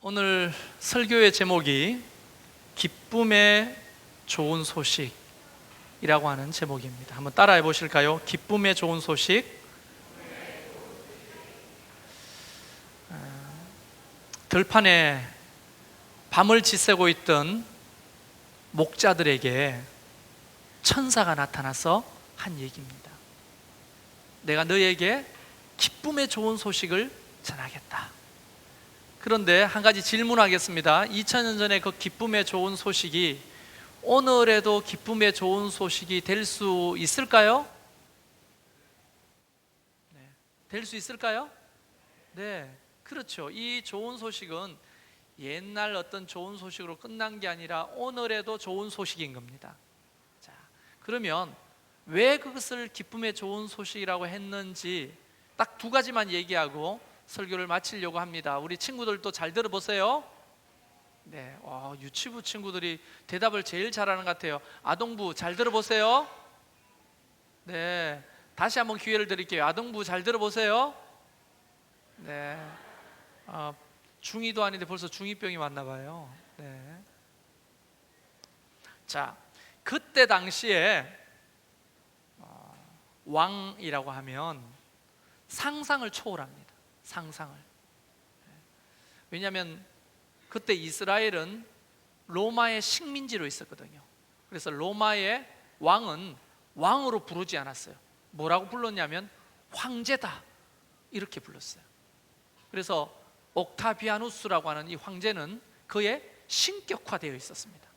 오늘 설교의 제목이 기쁨의 좋은 소식이라고 하는 제목입니다. 한번 따라해 보실까요? 기쁨의 좋은 소식. 들판에 밤을 지새고 있던 목자들에게 천사가 나타나서 한 얘기입니다. 내가 너에게 기쁨의 좋은 소식을 전하겠다. 그런데 한 가지 질문하겠습니다. 2000년 전에 그 기쁨의 좋은 소식이 오늘에도 기쁨의 좋은 소식이 될 수 있을까요? 네. 될 수 있을까요? 네, 그렇죠. 이 좋은 소식은 옛날 어떤 좋은 소식으로 끝난 게 아니라 오늘에도 좋은 소식인 겁니다. 자, 그러면 왜 그것을 기쁨의 좋은 소식이라고 했는지 딱 두 가지만 얘기하고 설교를 마치려고 합니다. 우리 친구들도 잘 들어보세요. 네, 유치부 친구들이 대답을 제일 잘하는 것 같아요. 아동부 잘 들어보세요. 네, 다시 한번 기회를 드릴게요. 아동부 잘 들어보세요. 네, 중2도 아닌데 벌써 중2병이 왔나 봐요. 네. 자, 그때 당시에 왕이라고 하면 상상을 초월합니다. 상상을. 왜냐하면 그때 이스라엘은 로마의 식민지로 있었거든요. 그래서 로마의 왕은 왕으로 부르지 않았어요. 뭐라고 불렀냐면 황제다 이렇게 불렀어요. 그래서 옥타비아누스라고 하는 이 황제는 그의 신격화되어 있었습니다.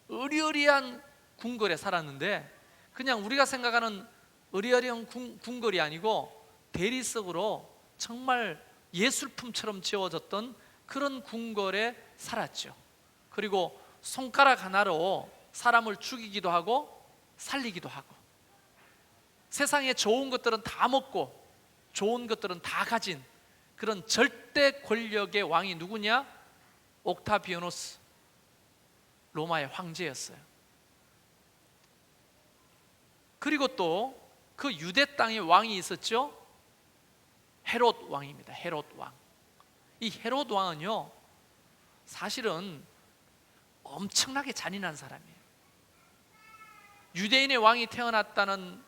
의리의리한 궁궐에 살았는데 그냥 우리가 생각하는 의리의리한 궁궐이 아니고 대리석으로 정말 예술품처럼 지어졌던 그런 궁궐에 살았죠. 그리고 손가락 하나로 사람을 죽이기도 하고 살리기도 하고 세상에 좋은 것들은 다 먹고 좋은 것들은 다 가진 그런 절대 권력의 왕이 누구냐? 옥타비아누스, 로마의 황제였어요. 그리고 또 그 유대 땅에 왕이 있었죠. 헤롯 왕입니다. 헤롯 왕. 이 헤롯 왕은요, 사실은 엄청나게 잔인한 사람이에요. 유대인의 왕이 태어났다는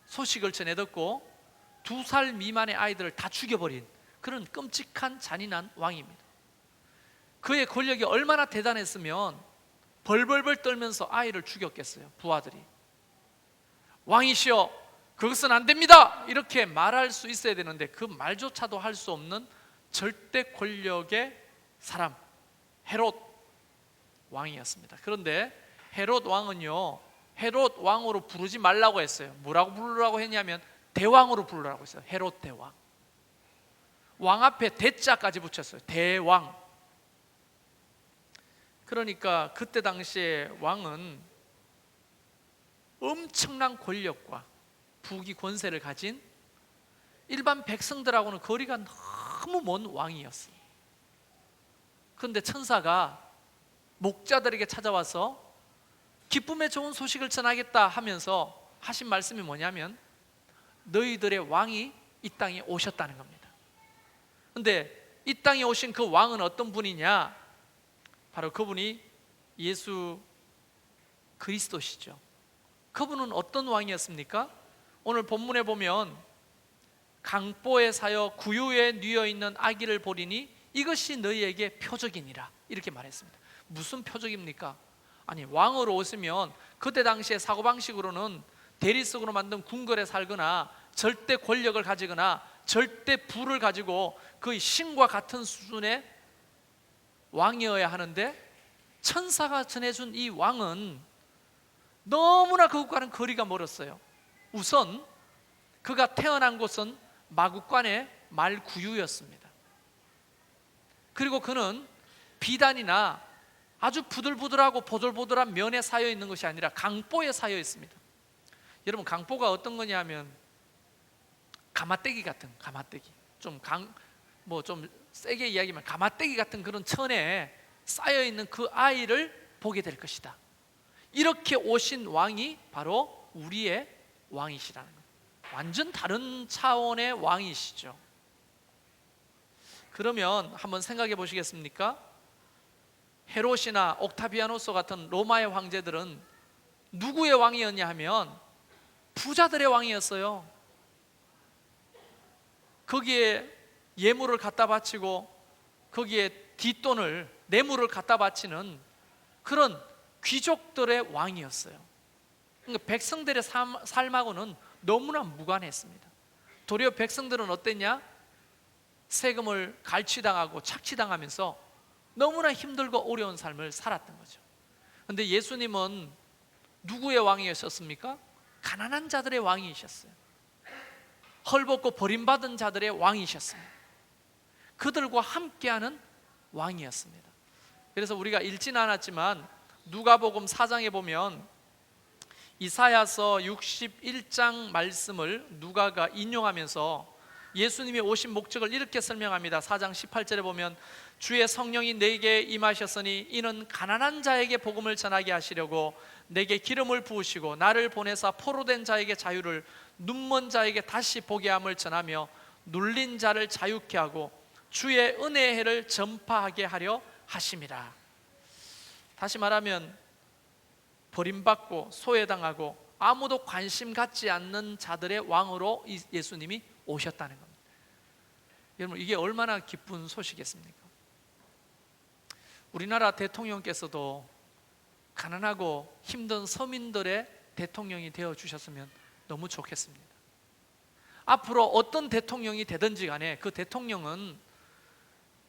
소식을 전해 듣고 2살 미만의 아이들을 다 죽여버린 그런 끔찍한 잔인한 왕입니다. 그의 권력이 얼마나 대단했으면 벌벌벌 떨면서 아이를 죽였겠어요. 부하들이. 왕이시여, 그것은 안 됩니다 이렇게 말할 수 있어야 되는데 그 말조차도 할 수 없는 절대 권력의 사람, 헤롯 왕이었습니다. 그런데 헤롯 왕은요, 헤롯 왕으로 부르지 말라고 했어요. 뭐라고 부르라고 했냐면 대왕으로 부르라고 했어요. 헤롯 대왕. 왕 앞에 대자까지 붙였어요. 대왕. 그러니까 그때 당시에 왕은 엄청난 권력과 부귀 권세를 가진 일반 백성들하고는 거리가 너무 먼 왕이었어요. 그런데 천사가 목자들에게 찾아와서 기쁨의 좋은 소식을 전하겠다 하면서 하신 말씀이 뭐냐면 너희들의 왕이 이 땅에 오셨다는 겁니다. 그런데 이 땅에 오신 그 왕은 어떤 분이냐? 바로 그분이 예수 그리스도시죠. 그분은 어떤 왕이었습니까? 오늘 본문에 보면 강보에 사여 구유에 뉘어 있는 아기를 보리니 이것이 너희에게 표적이니라 이렇게 말했습니다. 무슨 표적입니까? 아니, 왕으로 오시면 그때 당시의 사고방식으로는 대리석으로 만든 궁궐에 살거나 절대 권력을 가지거나 절대 부를 가지고 거의 신과 같은 수준의 왕이어야 하는데 천사가 전해준 이 왕은 너무나 그것과는 거리가 멀었어요. 우선 그가 태어난 곳은 마국간의 말구유였습니다. 그리고 그는 비단이나 아주 부들부들하고 보들보들한 면에 쌓여 있는 것이 아니라 강보에 쌓여 있습니다. 여러분, 강보가 어떤 거냐 하면 가마떼기 같은, 가마떼기 좀 세게 이야기하면 가마떼기 같은 그런 천에 쌓여 있는 그 아이를 보게 될 것이다. 이렇게 오신 왕이 바로 우리의 왕이시라는 거예요. 완전 다른 차원의 왕이시죠. 그러면 한번 생각해 보시겠습니까? 헤롯이나 옥타비아노스 같은 로마의 황제들은 누구의 왕이었냐 하면 부자들의 왕이었어요. 거기에 예물을 갖다 바치고 거기에 뒷돈을, 뇌물을 갖다 바치는 그런 귀족들의 왕이었어요. 그러니까 백성들의 삶하고는 너무나 무관했습니다. 도리어 백성들은 어땠냐? 세금을 갈취당하고 착취당하면서 너무나 힘들고 어려운 삶을 살았던 거죠. 그런데 예수님은 누구의 왕이셨습니까? 가난한 자들의 왕이셨어요. 헐벗고 버림받은 자들의 왕이셨습니다. 그들과 함께하는 왕이었습니다. 그래서 우리가 읽지는 않았지만 누가복음 4장에 보면 이사야서 61장 말씀을 누가가 인용하면서 예수님이 오신 목적을 이렇게 설명합니다. 4장 18절에 보면 주의 성령이 내게 임하셨으니 이는 가난한 자에게 복음을 전하게 하시려고 내게 기름을 부으시고 나를 보내사 포로된 자에게 자유를, 눈먼 자에게 다시 보게 함을 전하며 눌린 자를 자유케 하고 주의 은혜의 해를 전파하게 하려 하심이라. 다시 말하면 버림받고 소외당하고 아무도 관심 갖지 않는 자들의 왕으로 예수님이 오셨다는 겁니다. 여러분, 이게 얼마나 기쁜 소식이겠습니까? 우리나라 대통령께서도 가난하고 힘든 서민들의 대통령이 되어 주셨으면 너무 좋겠습니다. 앞으로 어떤 대통령이 되든지 간에 그 대통령은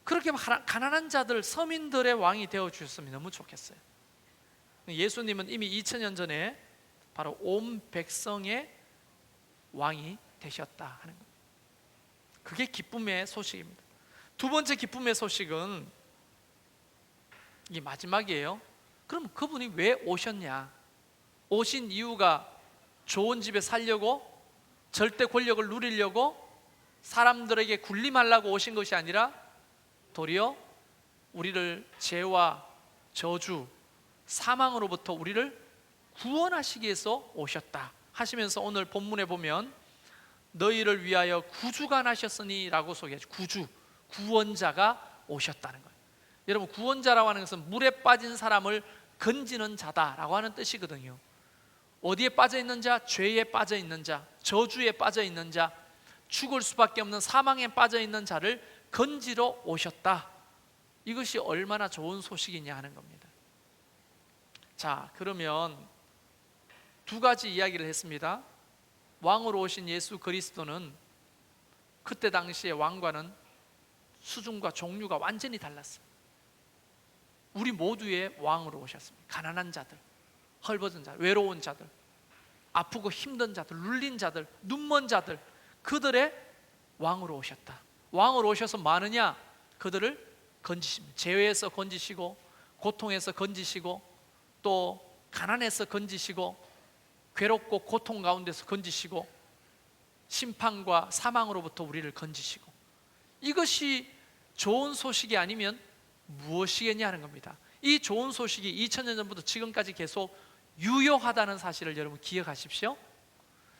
그렇게 가난한 자들, 서민들의 왕이 되어 주셨으면 너무 좋겠어요. 예수님은 이미 2000년 전에 바로 온 백성의 왕이 되셨다 하는 겁니다. 그게 기쁨의 소식입니다. 두 번째 기쁨의 소식은 이게 마지막이에요. 그럼 그분이 왜 오셨냐? 오신 이유가 좋은 집에 살려고, 절대 권력을 누리려고, 사람들에게 군림하려고 오신 것이 아니라 도리어 우리를 죄와 저주, 사망으로부터 우리를 구원하시기 위해서 오셨다 하시면서 오늘 본문에 보면 너희를 위하여 구주가 나셨으니 라고 소개하죠. 구주, 구원자가 오셨다는 거예요. 여러분, 구원자라고 하는 것은 물에 빠진 사람을 건지는 자다라고 하는 뜻이거든요. 어디에 빠져 있는 자? 죄에 빠져 있는 자, 저주에 빠져 있는 자, 죽을 수밖에 없는 사망에 빠져 있는 자를 건지러 오셨다. 이것이 얼마나 좋은 소식이냐 하는 겁니다. 자, 그러면 두 가지 이야기를 했습니다. 왕으로 오신 예수 그리스도는 그때 당시의 왕과는 수준과 종류가 완전히 달랐어요. 우리 모두의 왕으로 오셨습니다. 가난한 자들, 헐벗은 자들, 외로운 자들, 아프고 힘든 자들, 눌린 자들, 눈먼 자들, 그들의 왕으로 오셨다. 왕으로 오셔서 많으냐? 그들을 건지십니다. 죄에서 건지시고, 고통에서 건지시고, 또 가난에서 건지시고, 괴롭고 고통 가운데서 건지시고, 심판과 사망으로부터 우리를 건지시고, 이것이 좋은 소식이 아니면 무엇이겠냐는 겁니다. 이 좋은 소식이 2000년 전부터 지금까지 계속 유효하다는 사실을 여러분 기억하십시오.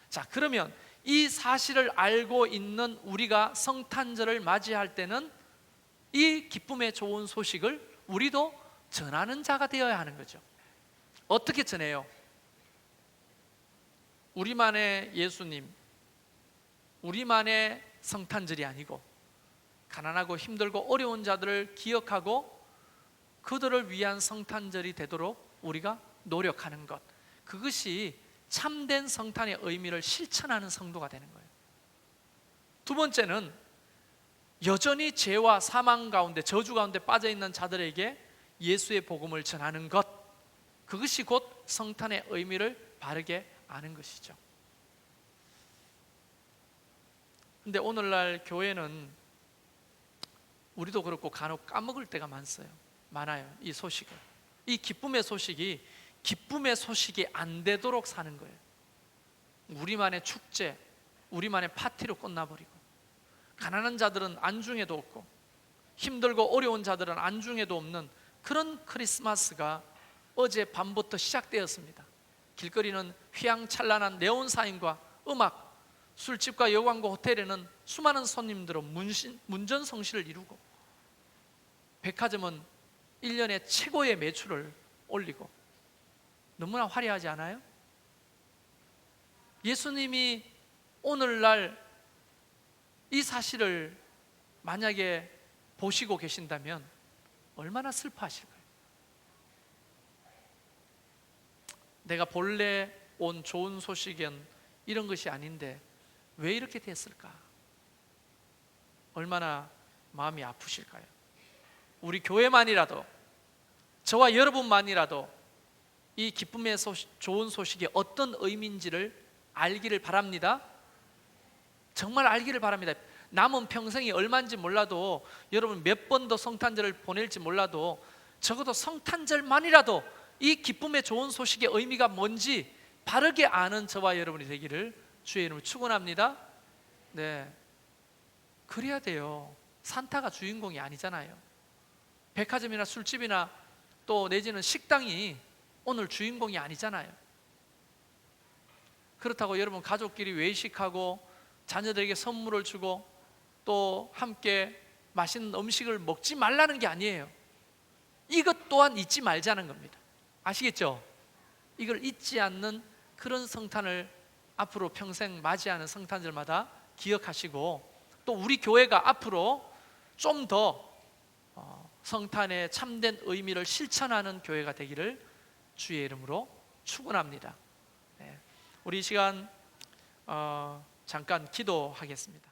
자, 그러면 이 사실을 알고 있는 우리가 성탄절을 맞이할 때는 이 기쁨의 좋은 소식을 우리도 전하는 자가 되어야 하는 거죠. 어떻게 전해요? 우리만의 예수님, 우리만의 성탄절이 아니고 가난하고 힘들고 어려운 자들을 기억하고 그들을 위한 성탄절이 되도록 우리가 노력하는 것, 그것이 참된 성탄의 의미를 실천하는 성도가 되는 거예요. 두 번째는 여전히 죄와 사망 가운데, 저주 가운데 빠져 있는 자들에게 예수의 복음을 전하는 것, 그것이 곧 성탄의 의미를 바르게 아는 것이죠. 근데 오늘날 교회는 우리도 그렇고 간혹 까먹을 때가 많아요. 이 소식을, 이 기쁨의 소식이 안 되도록 사는 거예요. 우리만의 축제, 우리만의 파티로 끝나버리고, 가난한 자들은 안중에도 없고, 힘들고 어려운 자들은 안중에도 없는 그런 크리스마스가 어제 밤부터 시작되었습니다. 길거리는 휘황찬란한 네온 사인과 음악, 술집과 여관과 호텔에는 수많은 손님들로 문전성시를 이루고, 백화점은 1년에 최고의 매출을 올리고, 너무나 화려하지 않아요? 예수님이 오늘날 이 사실을 만약에 보시고 계신다면 얼마나 슬퍼하실까요? 내가 본래 온 좋은 소식은 이런 것이 아닌데 왜 이렇게 됐을까? 얼마나 마음이 아프실까요? 우리 교회만이라도, 저와 여러분만이라도 이 기쁨의 좋은 소식이 어떤 의미인지를 알기를 바랍니다. 정말 알기를 바랍니다. 남은 평생이 얼마인지 몰라도, 여러분 몇 번 더 성탄절을 보낼지 몰라도, 적어도 성탄절만이라도 이 기쁨의 좋은 소식의 의미가 뭔지 바르게 아는 저와 여러분이 되기를 주의 이름으로 축원합니다. 네, 그래야 돼요. 산타가 주인공이 아니잖아요. 백화점이나 술집이나 또 내지는 식당이 오늘 주인공이 아니잖아요. 그렇다고 여러분 가족끼리 외식하고 자녀들에게 선물을 주고 또 함께 맛있는 음식을 먹지 말라는 게 아니에요. 이것 또한 잊지 말자는 겁니다. 아시겠죠? 이걸 잊지 않는 그런 성탄을 앞으로 평생 맞이하는 성탄절마다 기억하시고, 또 우리 교회가 앞으로 좀 더 성탄의 참된 의미를 실천하는 교회가 되기를 주의 이름으로 축원합니다. 네. 우리 이 시간 잠깐 기도하겠습니다.